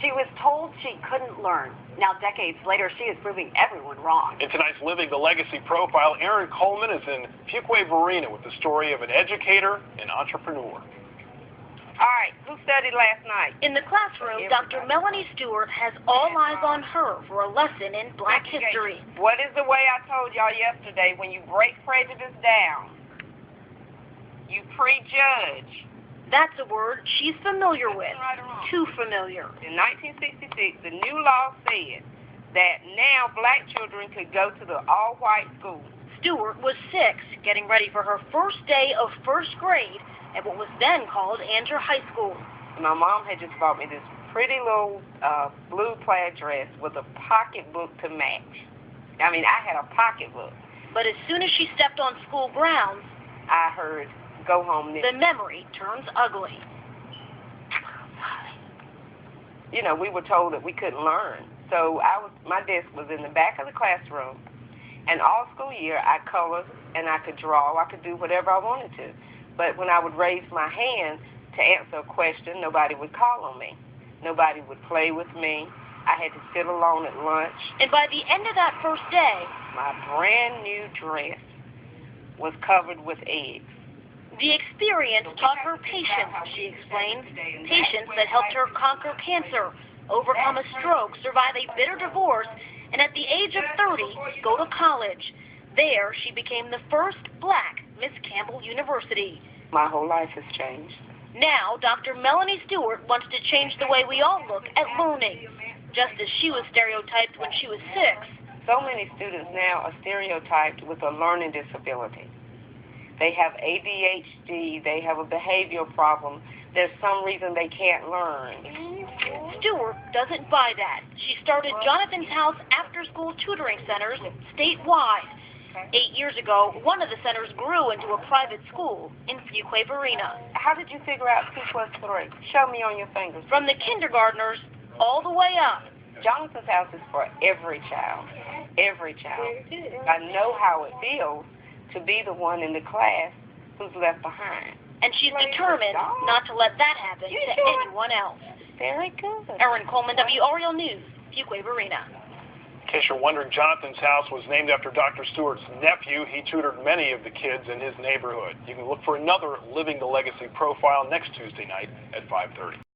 She was told she couldn't learn. Now, decades later, she is proving everyone wrong. In tonight's Living the Legacy profile, Erin Coleman is in Fuquay-Varina with the story of an educator and entrepreneur. All right, who studied last night? In the classroom, Dr. Melanie Stewart has all eyes on her for a lesson in Black history. What is the way I told y'all yesterday? When you break prejudice down, you prejudge. That's a word she's familiar with. Too familiar. In 1966, the new law said that now black children could go to the all-white school. Stewart was 6, getting ready for her first day of first grade at what was then called Andrew High School. My mom had just bought me this pretty little blue plaid dress with a pocketbook to match. I mean, I had a pocketbook. But as soon as she stepped on school grounds, I heard, "Go home." The memory turns ugly. You know, we were told that we couldn't learn. So my desk was in the back of the classroom, and all school year I colored and I could draw. I could do whatever I wanted to. But when I would raise my hand to answer a question, nobody would call on me. Nobody would play with me. I had to sit alone at lunch. And by the end of that first day, my brand new dress was covered with eggs. The experience taught her patience, she explains. Patience that helped her conquer cancer, overcome a stroke, survive a bitter divorce, and at the age of 30, go to college. There, she became the first black Miss Campbell University. My whole life has changed. Now, Dr. Melanie Stewart wants to change the way we all look at learning. Just as she was stereotyped when she was 6. So many students now are stereotyped with a learning disability. They have ADHD, they have a behavioral problem. There's some reason they can't learn. Stewart doesn't buy that. She started Johnathans House after-school tutoring centers statewide. 8 years ago, one of the centers grew into a private school in Fuquay-Varina. How did you figure out 2 plus 3? Show me on your fingers. From the kindergartners all the way up. Johnathans House is for every child. Every child. I know how it feels to be the one in the class who's left behind. And she's determined not to let that happen to anyone else. Very good. Erin Coleman, WREL News, Fuquay-Varina. In case you're wondering, Johnathans House was named after Dr. Stewart's nephew. He tutored many of the kids in his neighborhood. You can look for another Living the Legacy profile next Tuesday night at 5:30.